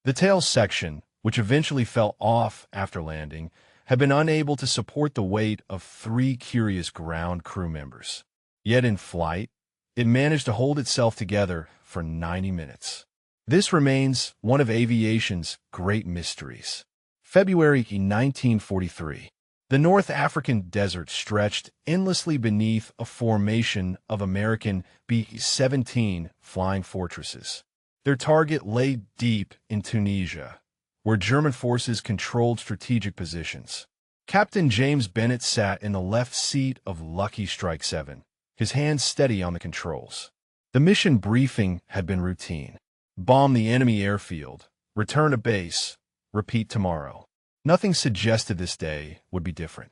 The tail section, which eventually fell off after landing, had been unable to support the weight of 3 curious ground crew members. Yet in flight, it managed to hold itself together for 90 minutes. This remains one of aviation's great mysteries. February 1943. The North African desert stretched endlessly beneath a formation of American B-17 flying fortresses. Their target lay deep in Tunisia, where German forces controlled strategic positions. Captain James Bennett sat in the left seat of Lucky Strike 7, his hands steady on the controls. The mission briefing had been routine. Bomb the enemy airfield, return to base, repeat tomorrow. Nothing suggested this day would be different.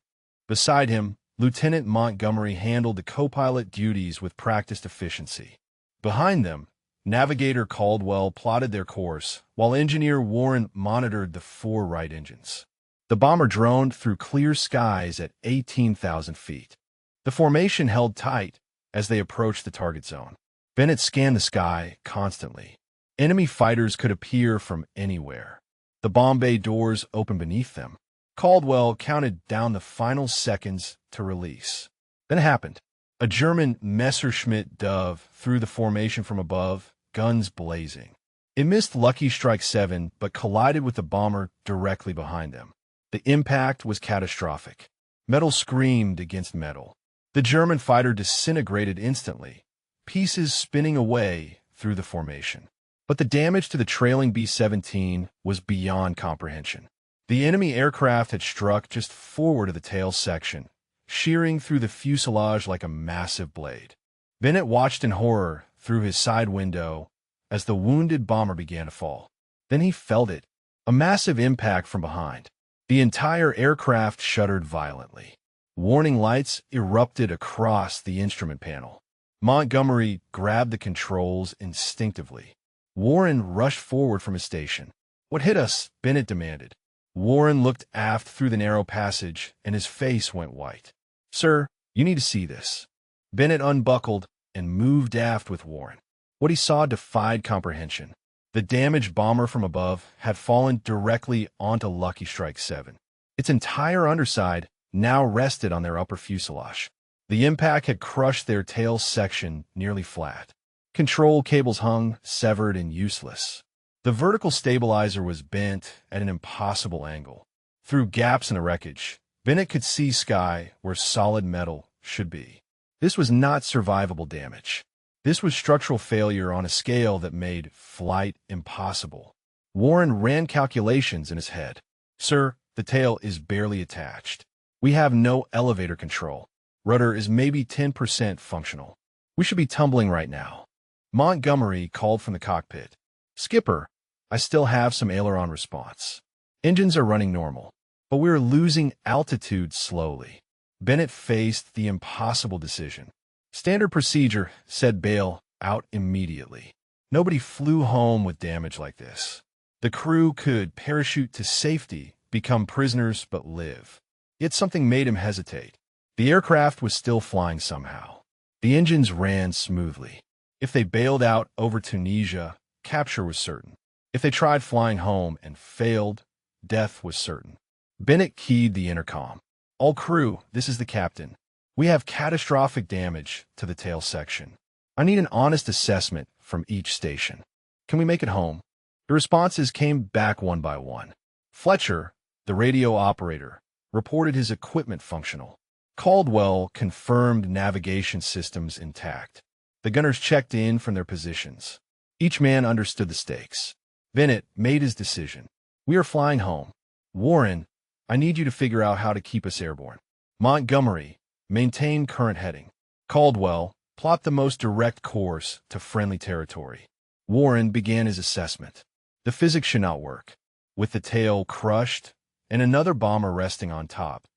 Beside him, Lieutenant Montgomery handled the co-pilot duties with practiced efficiency. Behind them, Navigator Caldwell plotted their course, while Engineer Warren monitored the 4 right engines. The bomber droned through clear skies at 18,000 feet. The formation held tight as they approached the target zone. Bennett scanned the sky constantly. Enemy fighters could appear from anywhere. The bomb bay doors opened beneath them. Caldwell counted down the final seconds to release. Then it happened. A German Messerschmitt Dove threw the formation from above, guns blazing. It missed Lucky Strike 7 but collided with the bomber directly behind them. The impact was catastrophic. Metal screamed against metal. The German fighter disintegrated instantly, pieces spinning away through the formation. But the damage to the trailing B-17 was beyond comprehension. The enemy aircraft had struck just forward of the tail section, shearing through the fuselage like a massive blade. Bennett watched in horror through his side window as the wounded bomber began to fall. Then he felt it, a massive impact from behind. The entire aircraft shuddered violently. Warning lights erupted across the instrument panel. Montgomery grabbed the controls instinctively. Warren rushed forward from his station. "What hit us?" Bennett demanded. Warren looked aft through the narrow passage, and his face went white. "Sir, you need to see this." Bennett unbuckled and moved aft with Warren. What he saw defied comprehension. The damaged bomber from above had fallen directly onto Lucky Strike 7. Its entire underside now rested on their upper fuselage. The impact had crushed their tail section nearly flat. Control cables hung, severed and useless. The vertical stabilizer was bent at an impossible angle. Through gaps in the wreckage, Bennett could see sky where solid metal should be. This was not survivable damage. This was structural failure on a scale that made flight impossible. Warren ran calculations in his head. "Sir, the tail is barely attached. We have no elevator control. Rudder is maybe 10% functional. We should be tumbling right now." Montgomery called from the cockpit. "Skipper, I still have some aileron response. Engines are running normal, but we're losing altitude slowly." Bennett faced the impossible decision. "Standard procedure," said Bale, "out immediately." Nobody flew home with damage like this. The crew could parachute to safety, become prisoners, but live. Yet something made him hesitate. The aircraft was still flying somehow. The engines ran smoothly. If they bailed out over Tunisia, capture was certain. If they tried flying home and failed, death was certain. Bennett keyed the intercom. "All crew, this is the captain. We have catastrophic damage to the tail section. I need an honest assessment from each station. Can we make it home?" The responses came back one by one. Fletcher, the radio operator, reported his equipment functional. Caldwell confirmed navigation systems intact. The gunners checked in from their positions. Each man understood the stakes. Bennett made his decision. "We are flying home. Warren, I need you to figure out how to keep us airborne. Montgomery, maintain current heading. Caldwell, plot the most direct course to friendly territory." Warren began his assessment. The physics should not work. With the tail crushed and another bomber resting on top,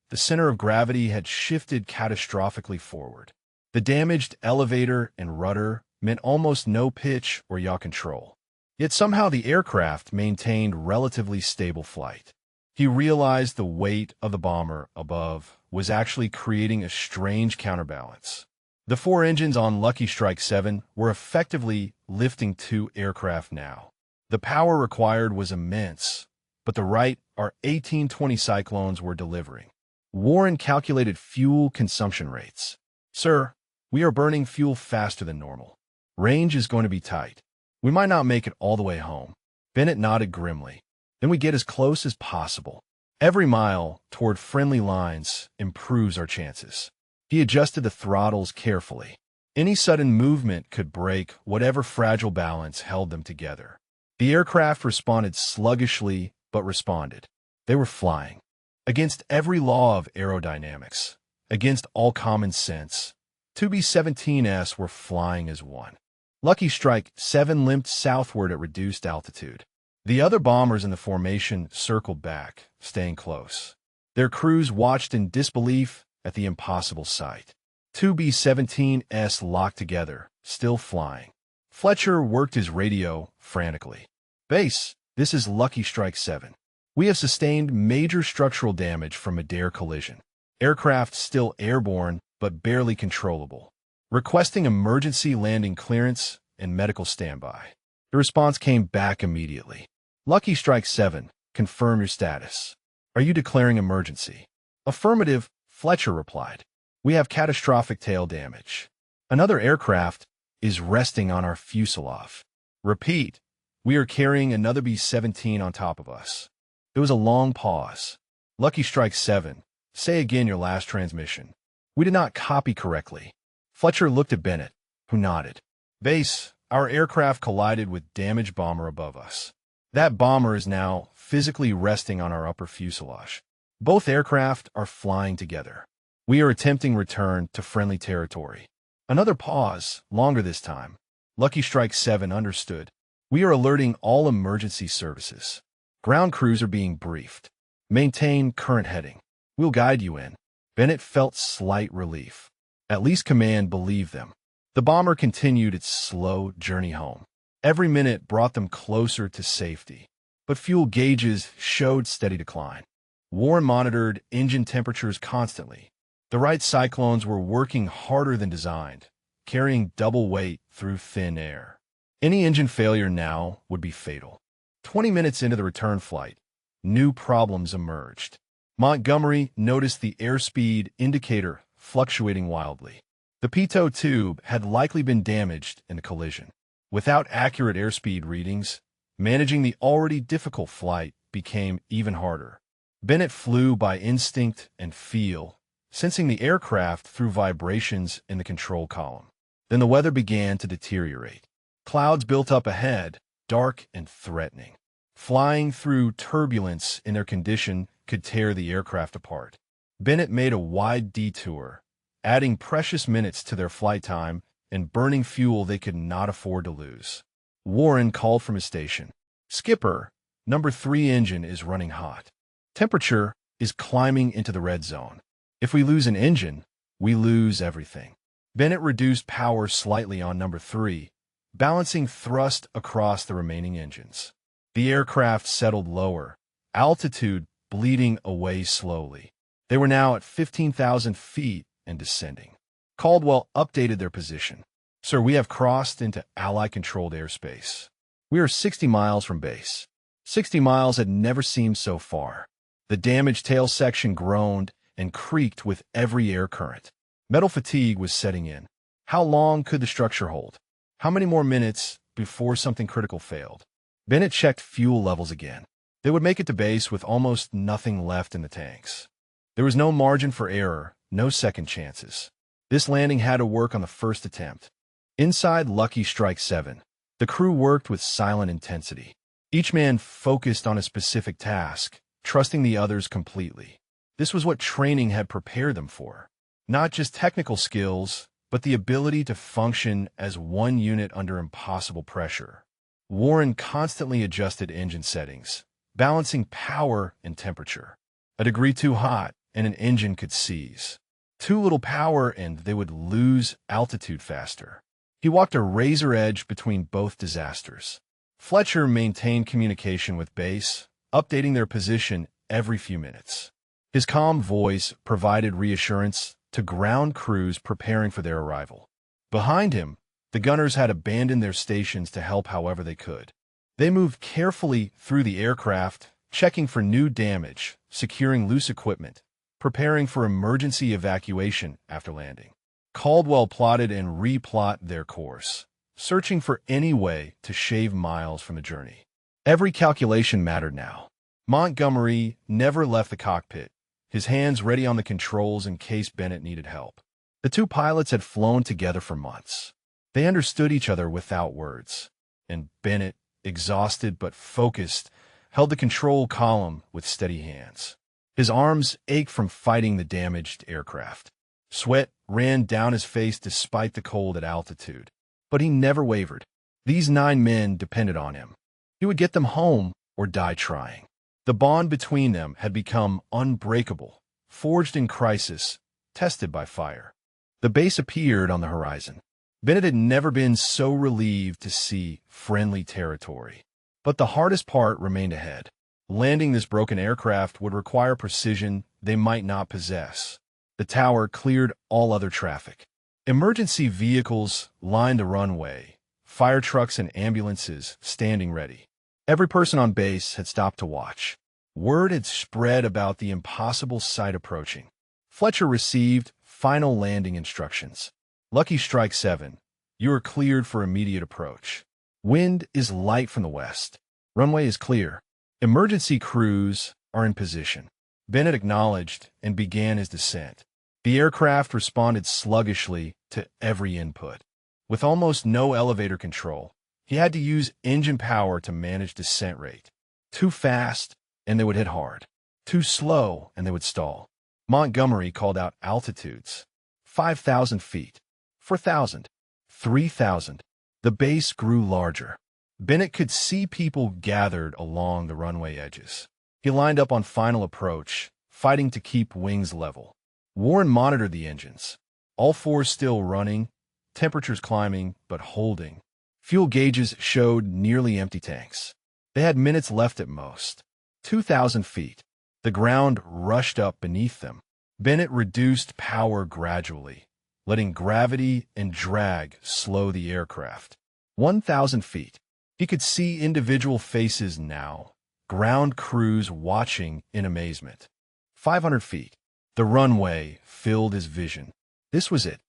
the center of gravity had shifted catastrophically forward. The damaged elevator and rudder meant almost no pitch or yaw control. Yet somehow the aircraft maintained relatively stable flight. He realized the weight of the bomber above was actually creating a strange counterbalance. The 4 engines on Lucky Strike 7 were effectively lifting 2 aircraft now. The power required was immense, but the right our 1820 Cyclones were delivering. Warren calculated fuel consumption rates. "Sir, we are burning fuel faster than normal. Range is going to be tight. We might not make it all the way home." Bennett nodded grimly. "Then we get as close as possible. Every mile toward friendly lines improves our chances." He adjusted the throttles carefully. Any sudden movement could break whatever fragile balance held them together. The aircraft responded sluggishly, but responded. They were flying. Against every law of aerodynamics, against all common sense, two B-17s were flying as one. Lucky Strike 7 limped southward at reduced altitude. The other bombers in the formation circled back, staying close. Their crews watched in disbelief at the impossible sight. Two B-17s locked together, still flying. Fletcher worked his radio frantically. "Base, this is Lucky Strike 7. We have sustained major structural damage from a dare collision. Aircraft still airborne, but barely controllable. Requesting emergency landing clearance and medical standby." The response came back immediately. "Lucky Strike 7, confirm your status. Are you declaring emergency?" "Affirmative," Fletcher replied. "We have catastrophic tail damage. Another aircraft is resting on our fuselage." "Repeat, we are carrying another B-17 on top of us." There was a long pause. "Lucky Strike 7, say again your last transmission." "We did not copy correctly." Fletcher looked at Bennett, who nodded. "Base, our aircraft collided with damaged bomber above us. That bomber is now physically resting on our upper fuselage. Both aircraft are flying together. We are attempting return to friendly territory." Another pause, longer this time. Lucky Strike 7 understood. "We are alerting all emergency services. Ground crews are being briefed. Maintain current heading. We'll guide you in." Bennett felt slight relief. At least command believed them. The bomber continued its slow journey home. Every minute brought them closer to safety, but fuel gauges showed steady decline. Warren monitored engine temperatures constantly. The Wright Cyclones were working harder than designed, carrying double weight through thin air. Any engine failure now would be fatal. 20 minutes into the return flight, new problems emerged. Montgomery noticed the airspeed indicator fluctuating wildly. The pitot tube had likely been damaged in the collision. Without accurate airspeed readings, managing the already difficult flight became even harder. Bennett flew by instinct and feel, sensing the aircraft through vibrations in the control column. Then the weather began to deteriorate. Clouds built up ahead, dark and threatening. Flying through turbulence in their condition could tear the aircraft apart. Bennett made a wide detour, adding precious minutes to their flight time and burning fuel they could not afford to lose. Warren called from his station. "Skipper, number 3 engine is running hot. Temperature is climbing into the red zone. If we lose an engine, we lose everything." Bennett reduced power slightly on number 3, balancing thrust across the remaining engines. The aircraft settled lower, altitude bleeding away slowly. They were now at 15,000 feet and descending. Caldwell updated their position. "Sir, we have crossed into Ally-controlled airspace. We are 60 miles from base." 60 miles had never seemed so far. The damaged tail section groaned and creaked with every air current. Metal fatigue was setting in. How long could the structure hold? How many more minutes before something critical failed? Bennett checked fuel levels again. They would make it to base with almost nothing left in the tanks. There was no margin for error, no second chances. This landing had to work on the first attempt. Inside Lucky Strike 7, the crew worked with silent intensity. Each man focused on a specific task, trusting the others completely. This was what training had prepared them for. Not just technical skills, but the ability to function as one unit under impossible pressure. Warren constantly adjusted engine settings, balancing power and temperature. A degree too hot, and an engine could seize. Too little power, and they would lose altitude faster. He walked a razor edge between both disasters. Fletcher maintained communication with base, updating their position every few minutes. His calm voice provided reassurance to ground crews preparing for their arrival. Behind him, the gunners had abandoned their stations to help however they could. They moved carefully through the aircraft, checking for new damage, securing loose equipment, preparing for emergency evacuation after landing. Caldwell plotted and replot their course, searching for any way to shave miles from the journey. Every calculation mattered now. Montgomery never left the cockpit, his hands ready on the controls in case Bennett needed help. The two pilots had flown together for months. They understood each other without words, and Bennett, exhausted but focused, held the control column with steady hands. His arms ached from fighting the damaged aircraft. Sweat ran down his face despite the cold at altitude. But he never wavered. These 9 men depended on him. He would get them home or die trying. The bond between them had become unbreakable, forged in crisis, tested by fire. The base appeared on the horizon. Bennett had never been so relieved to see friendly territory. But the hardest part remained ahead. Landing this broken aircraft would require precision they might not possess. The tower cleared all other traffic. Emergency vehicles lined the runway, fire trucks and ambulances standing ready. Every person on base had stopped to watch. Word had spread about the impossible sight approaching. Fletcher received final landing instructions. Lucky Strike 7, you are cleared for immediate approach. Wind is light from the west. Runway is clear. Emergency crews are in position. Bennett acknowledged and began his descent. The aircraft responded sluggishly to every input. With almost no elevator control, he had to use engine power to manage descent rate. Too fast, and they would hit hard. Too slow, and they would stall. Montgomery called out altitudes. 5,000 feet. 4,000. 3,000. The base grew larger. Bennett could see people gathered along the runway edges. He lined up on final approach, fighting to keep wings level. Warren monitored the engines. All 4 still running, temperatures climbing, but holding. Fuel gauges showed nearly empty tanks. They had minutes left at most. 2,000 feet. The ground rushed up beneath them. Bennett reduced power gradually, letting gravity and drag slow the aircraft. 1,000 feet. He could see individual faces now, ground crews watching in amazement. 500 feet. The runway filled his vision. This was it.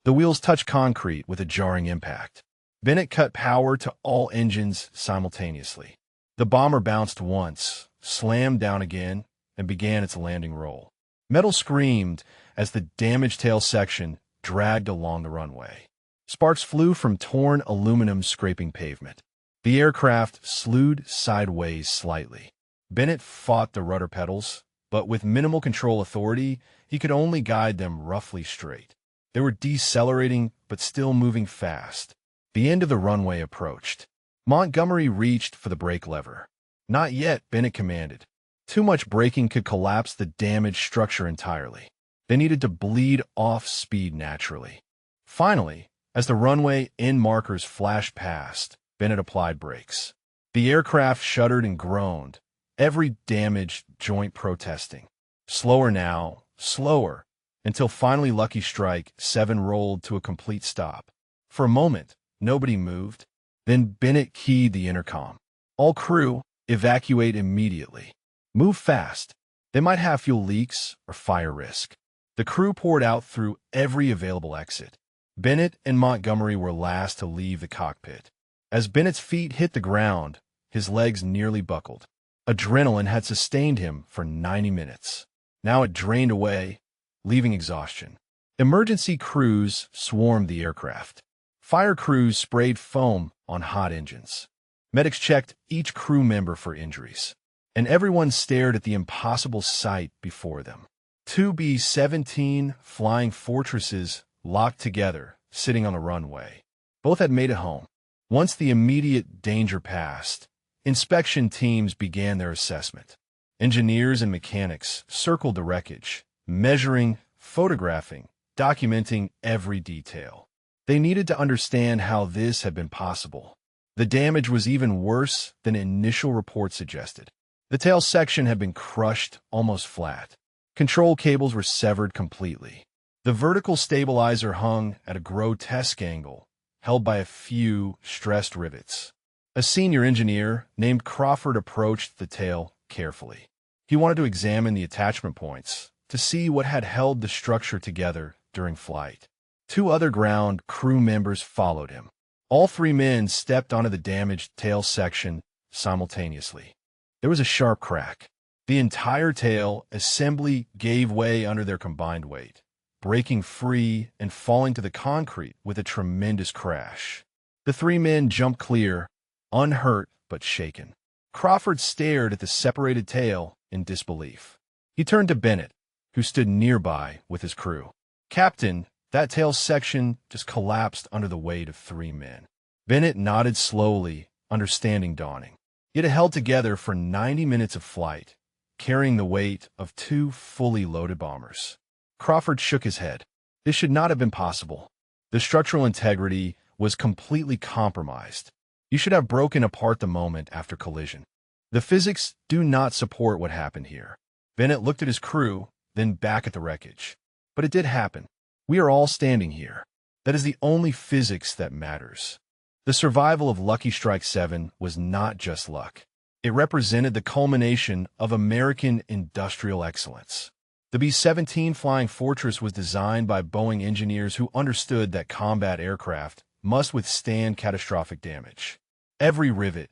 The wheels touched concrete with a jarring impact. Bennett cut power to all engines simultaneously. The bomber bounced once, slammed down again, and began its landing roll. Metal screamed as the damaged tail section dragged along the runway. Sparks flew from torn aluminum scraping pavement. The aircraft slewed sideways slightly. Bennett fought the rudder pedals, but with minimal control authority, he could only guide them roughly straight. They were decelerating, but still moving fast. The end of the runway approached. Montgomery reached for the brake lever. Not yet, Bennett commanded. Too much braking could collapse the damaged structure entirely. They needed to bleed off speed naturally. Finally, as the runway end markers flashed past, Bennett applied brakes. The aircraft shuddered and groaned, every damaged joint protesting. Slower now, slower, until finally Lucky Strike 7 rolled to a complete stop. For a moment, nobody moved. Then Bennett keyed the intercom. All crew, evacuate immediately. Move fast. They might have fuel leaks or fire risk. The crew poured out through every available exit. Bennett and Montgomery were last to leave the cockpit. As Bennett's feet hit the ground, his legs nearly buckled. Adrenaline had sustained him for 90 minutes. Now it drained away, leaving exhaustion. Emergency crews swarmed the aircraft. Fire crews sprayed foam on hot engines. Medics checked each crew member for injuries. And everyone stared at the impossible sight before them. 2 B-17 flying fortresses locked together, sitting on the runway. Both had made it home. Once the immediate danger passed, inspection teams began their assessment. Engineers and mechanics circled the wreckage, measuring, photographing, documenting every detail. They needed to understand how this had been possible. The damage was even worse than initial reports suggested. The tail section had been crushed almost flat. Control cables were severed completely. The vertical stabilizer hung at a grotesque angle, held by a few stressed rivets. A senior engineer named Crawford approached the tail carefully. He wanted to examine the attachment points to see what had held the structure together during flight. Two other ground crew members followed him. All three men stepped onto the damaged tail section simultaneously. There was a sharp crack. The entire tail assembly gave way under their combined weight, breaking free and falling to the concrete with a tremendous crash. The three men jumped clear, unhurt but shaken. Crawford stared at the separated tail in disbelief. He turned to Bennett, who stood nearby with his crew. "Captain, that tail section just collapsed under the weight of three men." Bennett nodded slowly, understanding dawning. It had held together for 90 minutes of flight, carrying the weight of two fully loaded bombers. Crawford shook his head. This should not have been possible. The structural integrity was completely compromised. You should have broken apart the moment after collision. The physics do not support what happened here. Bennett looked at his crew, then back at the wreckage. But it did happen. We are all standing here. That is the only physics that matters. The survival of Lucky Strike 7 was not just luck. It represented the culmination of American industrial excellence. The B-17 Flying Fortress was designed by Boeing engineers who understood that combat aircraft must withstand catastrophic damage. Every rivet,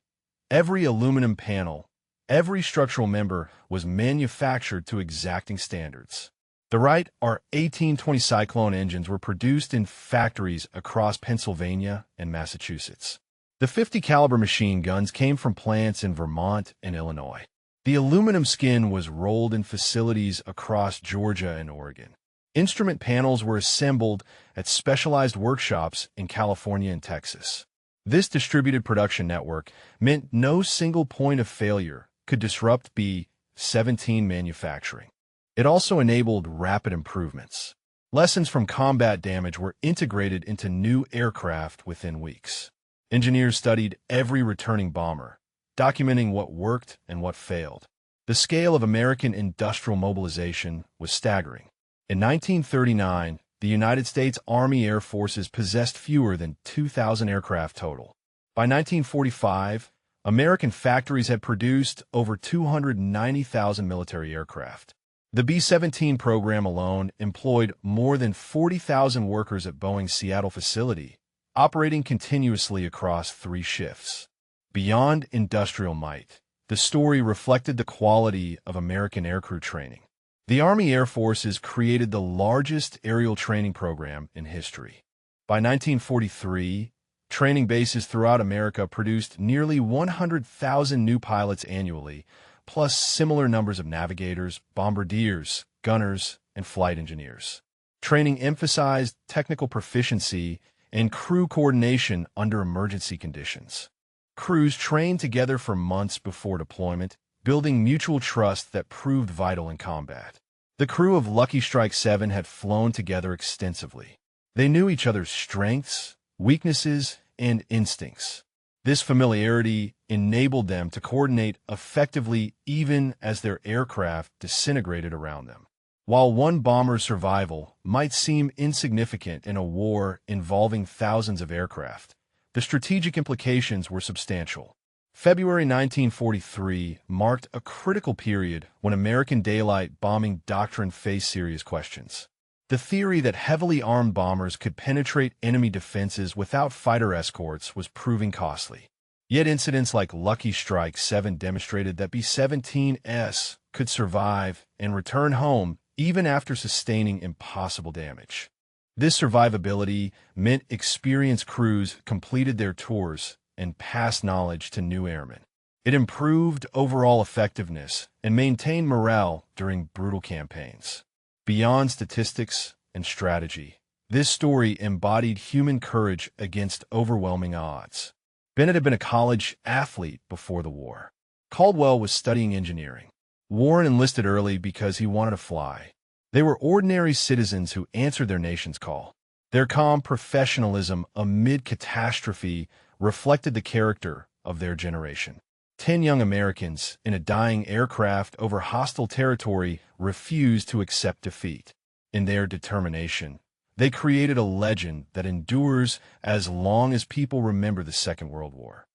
every aluminum panel, every structural member was manufactured to exacting standards. The Wright R-1820 Cyclone engines were produced in factories across Pennsylvania and Massachusetts. The 50 caliber machine guns came from plants in Vermont and Illinois. The aluminum skin was rolled in facilities across Georgia and Oregon. Instrument panels were assembled at specialized workshops in California and Texas. This distributed production network meant no single point of failure could disrupt B-17 manufacturing. It also enabled rapid improvements. Lessons from combat damage were integrated into new aircraft within weeks. Engineers studied every returning bomber, documenting what worked and what failed. The scale of American industrial mobilization was staggering. In 1939, the United States Army Air Forces possessed fewer than 2,000 aircraft total. By 1945, American factories had produced over 290,000 military aircraft. The B-17 program alone employed more than 40,000 workers at Boeing's Seattle facility, operating continuously across 3 shifts. Beyond industrial might, the story reflected the quality of American aircrew training. The Army Air Forces created the largest aerial training program in history. By 1943, training bases throughout America produced nearly 100,000 new pilots annually, plus similar numbers of navigators, bombardiers, gunners, and flight engineers. Training emphasized technical proficiency and crew coordination under emergency conditions. Crews trained together for months before deployment, building mutual trust that proved vital in combat. The crew of Lucky Strike 7 had flown together extensively. They knew each other's strengths, weaknesses, and instincts. This familiarity enabled them to coordinate effectively even as their aircraft disintegrated around them. While one bomber's survival might seem insignificant in a war involving thousands of aircraft, the strategic implications were substantial. February 1943 marked a critical period when American daylight bombing doctrine faced serious questions. The theory that heavily armed bombers could penetrate enemy defenses without fighter escorts was proving costly. Yet incidents like Lucky Strike 7 demonstrated that B-17s could survive and return home even after sustaining impossible damage. This survivability meant experienced crews completed their tours and passed knowledge to new airmen. It improved overall effectiveness and maintained morale during brutal campaigns. Beyond statistics and strategy, this story embodied human courage against overwhelming odds. Bennett had been a college athlete before the war. Caldwell was studying engineering. Warren enlisted early because he wanted to fly. They were ordinary citizens who answered their nation's call. Their calm professionalism amid catastrophe reflected the character of their generation. 10 young Americans in a dying aircraft over hostile territory refused to accept defeat. In their determination, they created a legend that endures as long as people remember the Second World War.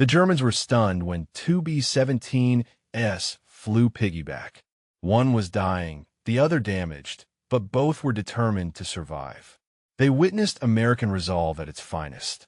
The Germans were stunned when two B-17s flew piggyback. One was dying, the other damaged, but both were determined to survive. They witnessed American resolve at its finest.